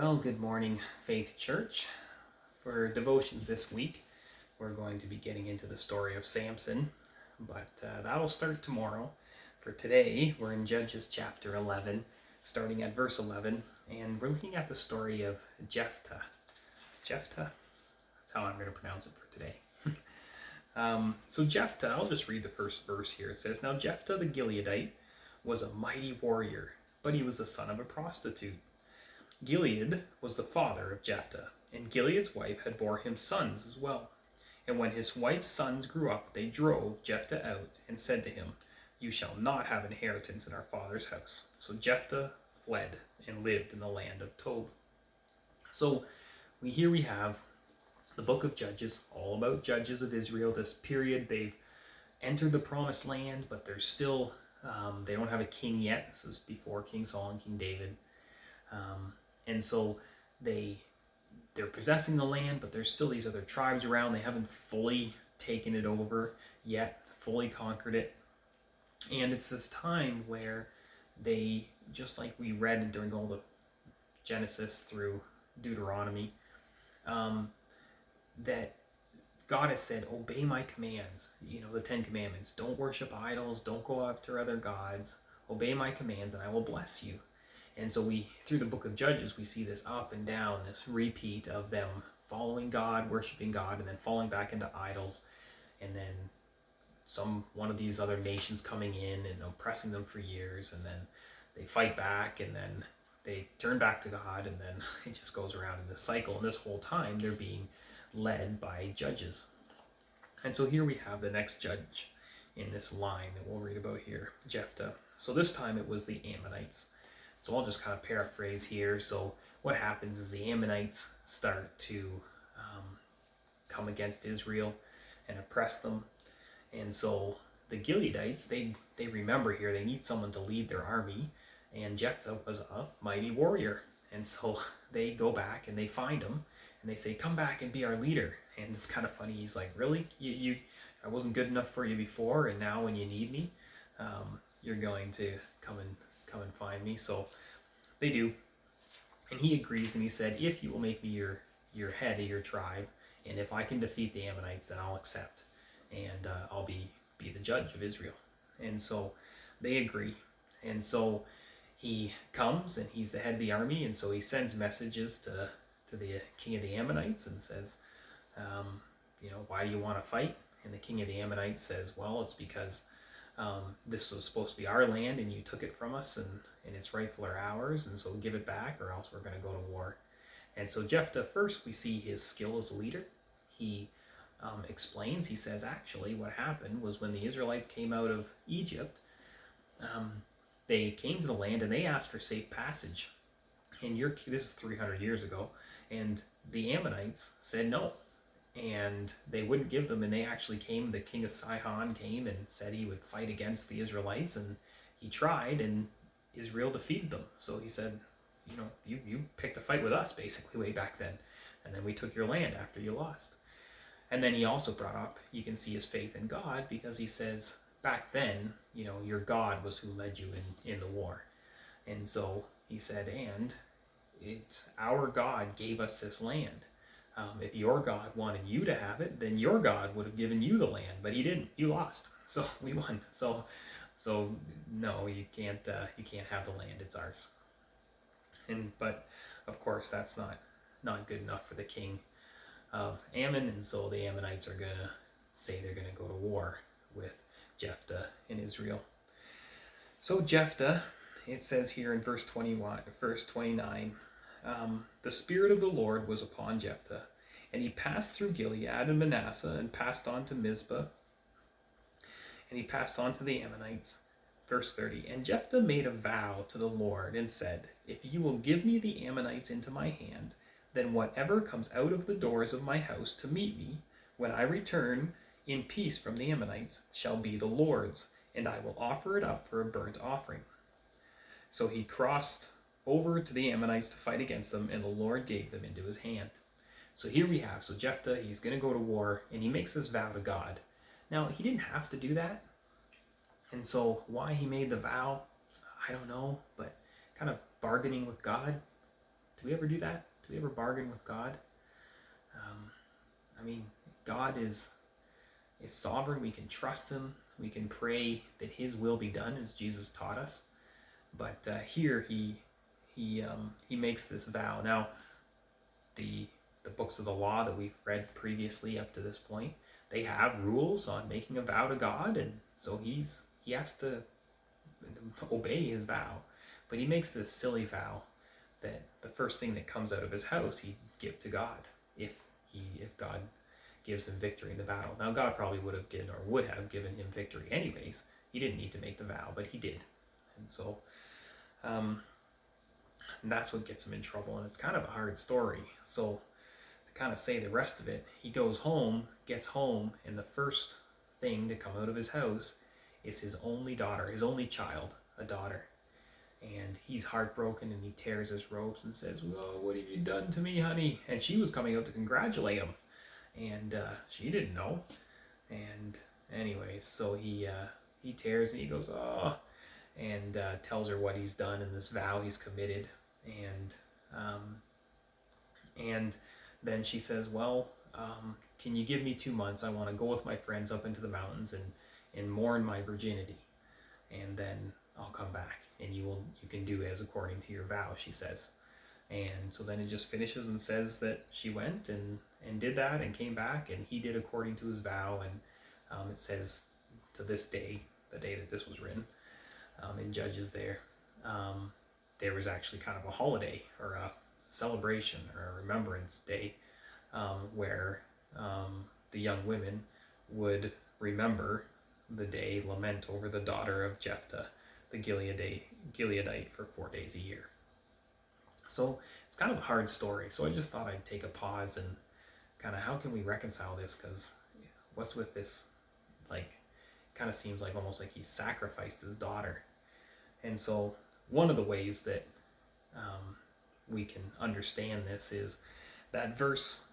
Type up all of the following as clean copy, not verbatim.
Well, good morning, Faith Church. For devotions this week, we're going to be getting into the story of Samson, but that'll start tomorrow. For today, we're in Judges chapter 11, starting at verse 11, and we're looking at the story of Jephtah. Jephtah? That's how I'm going to pronounce it for today. So Jephtah, I'll just read the first verse here. It says, "Now Jephtah the Gileadite was a mighty warrior, but he was the son of a prostitute. Gilead was the father of Jephtah, and Gilead's wife had bore him sons as well. And when his wife's sons grew up, they drove Jephtah out and said to him, 'You shall not have inheritance in our father's house.' So Jephtah fled and lived in the land of Tob." So here we have the book of Judges, all about judges of Israel. This period, they've entered the promised land, but they're still, they don't have a king yet. This is before King Saul and King David. And so they're possessing the land, but there's still these other tribes around. They haven't fully taken it over yet, fully conquered it. And it's this time where they, just like we read during all the Genesis through Deuteronomy, that God has said, obey my commands, the 10 Commandments. Don't worship idols, don't go after other gods, obey my commands and I will bless you. And so through the book of Judges, we see this up and down, this repeat of them following God, worshiping God, and then falling back into idols, and then one of these other nations coming in and oppressing them for years, and then they fight back, and then they turn back to God, and then it just goes around in this cycle. And this whole time, they're being led by judges. And so here we have the next judge in this line that we'll read about here, Jephtah. So this time it was the Ammonites. So I'll just kind of paraphrase here. So what happens is the Ammonites start to come against Israel and oppress them. And so the Gileadites, they remember here, they need someone to lead their army. And Jephtah was a mighty warrior. And so they go back and they find him and they say, "Come back and be our leader." And it's kind of funny. He's like, "Really? I wasn't good enough for you before, and now when you need me, you're going to come and find me." So they do, and he agrees, and he said, "If you will make me your head of your tribe, and if I can defeat the Ammonites, then I'll accept, and I'll be the judge of Israel." And so they agree, and so he comes and he's the head of the army, and so he sends messages to the king of the Ammonites and says, "Why do you want to fight?" And the king of the Ammonites says, "Well, it's because this was supposed to be our land and you took it from us, and it's rightful or ours, and so give it back or else we're going to go to war." And so Jephtah, first we see his skill as a leader. He explains, he says, actually what happened was when the Israelites came out of Egypt, they came to the land and they asked for safe passage. And this is 300 years ago, and the Ammonites said no. And they wouldn't give them, and they actually came, the king of Sihon came and said he would fight against the Israelites, and he tried, and Israel defeated them. So he said, you picked a fight with us, basically, way back then, and then we took your land after you lost. And then he also brought up, you can see his faith in God, because he says, back then, your God was who led you in the war. And so he said, and our God gave us this land. If your God wanted you to have it, then your God would have given you the land, but he didn't. You lost, so we won. So no, you can't have the land. It's ours. But of course that's not good enough for the king of Ammon, and so the Ammonites are gonna say they're gonna go to war with Jephtah in Israel. So Jephtah, it says here in verse 29. The Spirit of the Lord was upon Jephtah, and he passed through Gilead and Manasseh, and passed on to Mizpah, and he passed on to the Ammonites. Verse 30, and Jephtah made a vow to the Lord, and said, "If you will give me the Ammonites into my hand, then whatever comes out of the doors of my house to meet me, when I return in peace from the Ammonites, shall be the Lord's, and I will offer it up for a burnt offering." So he crossed over to the Ammonites to fight against them, and the Lord gave them into his hand. So here we have, Jephtah, he's going to go to war, and he makes this vow to God. Now, he didn't have to do that, and so why he made the vow, I don't know, but kind of bargaining with God Do we ever do that? Do we ever bargain with God? Um, I mean, God is sovereign. We can trust him. We can pray that his will be done as Jesus taught us. But here he makes this vow. Now, the books of the law that we've read previously up to this point, they have rules on making a vow to God, and so he has to obey his vow. But he makes this silly vow that the first thing that comes out of his house he'd give to God if God gives him victory in the battle. Now God probably would have given him victory anyways. He didn't need to make the vow, but he did. And so that's what gets him in trouble, and it's kind of a hard story. So to kind of say the rest of it, he gets home, and the first thing to come out of his house is his only daughter, his only child, a daughter. And he's heartbroken, and he tears his robes and says, "Well, what have you done to me, honey?" And she was coming out to congratulate him, and she didn't know. And anyways, so he tears and he goes, "Oh," and tells her what he's done in this vow he's committed. And then she says, "Well, can you give me 2 months? I want to go with my friends up into the mountains and mourn my virginity, and then I'll come back, and you can do as according to your vow," she says. And so then it just finishes and says that she went and did that and came back, and he did according to his vow. And it says to this day, the day that this was written, in Judges there was actually kind of a holiday or a celebration or a remembrance day where the young women would remember the day, lament over the daughter of Jephtah, the Gileadite, for 4 days a year. So it's kind of a hard story. So I just thought I'd take a pause and kind of, how can we reconcile this? Because what's with this? Like, kind of seems like almost like he sacrificed his daughter. And so one of the ways that we can understand this is that verse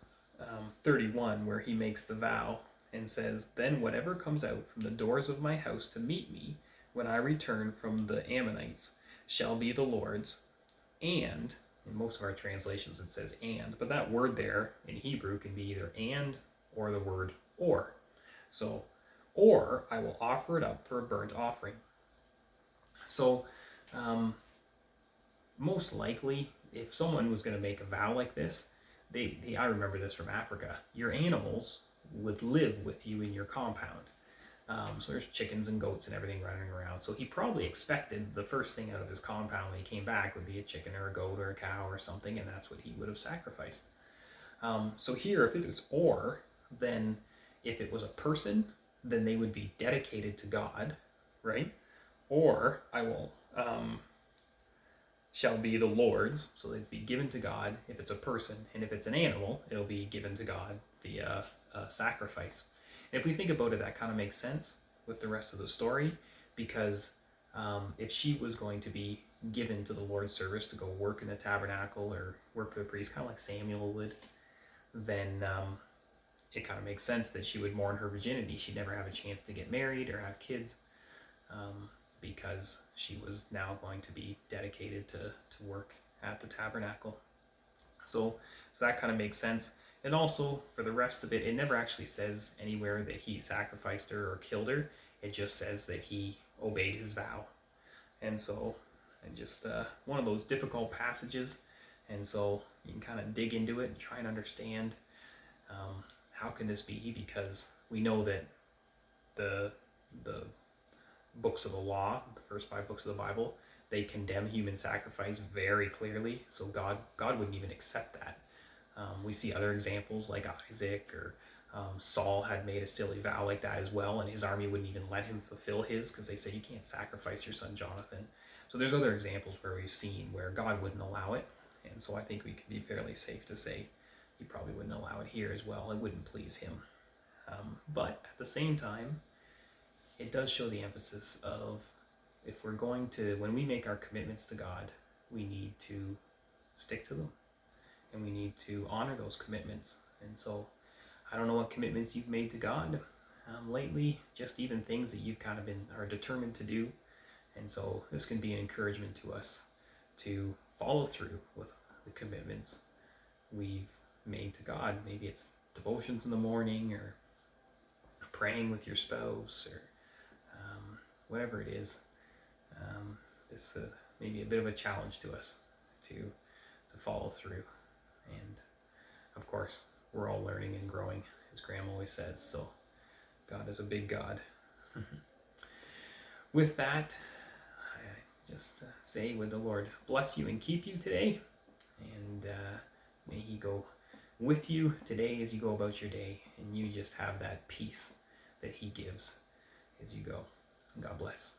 31, where he makes the vow and says, "Then whatever comes out from the doors of my house to meet me when I return from the Ammonites shall be the Lord's." And in most of our translations it says "and," but that word there in Hebrew can be either "and" or the word "or." So, "or I will offer it up for a burnt offering." So most likely, if someone was going to make a vow like this, I remember this from Africa, your animals would live with you in your compound. So there's chickens and goats and everything running around. So he probably expected the first thing out of his compound when he came back would be a chicken or a goat or a cow or something, and that's what he would have sacrificed. So here, if it was "or," then if it was a person, then they would be dedicated to God, right? Or I will shall be the Lord's, so they'd be given to God if it's a person, and if it's an animal, it'll be given to God via sacrifice. And if we think about it, that kind of makes sense with the rest of the story, because if she was going to be given to the Lord's service to go work in the tabernacle or work for the priest, kind of like Samuel would, then it kind of makes sense that she would mourn her virginity. She'd never have a chance to get married or have kids, because she was now going to be dedicated to work at the tabernacle. So that kind of makes sense. And also, for the rest of it, it never actually says anywhere that he sacrificed her or killed her. It just says that he obeyed his vow. And so, and just one of those difficult passages. And so you can kind of dig into it and try and understand how can this be, because we know that the books of the law, the first 5 books of the Bible, they condemn human sacrifice very clearly. So God wouldn't even accept that. We see other examples like Isaac, or Saul had made a silly vow like that as well, and his army wouldn't even let him fulfill his, because they said you can't sacrifice your son Jonathan. So there's other examples where we've seen where God wouldn't allow it, and so I think we can be fairly safe to say he probably wouldn't allow it here as well. It wouldn't please him. But at the same time, it does show the emphasis of, if we're going to, when we make our commitments to God, we need to stick to them, and we need to honor those commitments. And so I don't know what commitments you've made to God lately, just even things that you've kind of are determined to do. And so this can be an encouragement to us to follow through with the commitments we've made to God. Maybe it's devotions in the morning, or praying with your spouse, or whatever it is. This may be a bit of a challenge to us to follow through. And of course, we're all learning and growing, as Graham always says. So God is a big God. With that, I just say, would the Lord bless you and keep you today, and may He go with you today as you go about your day, and you just have that peace that He gives as you go. God bless.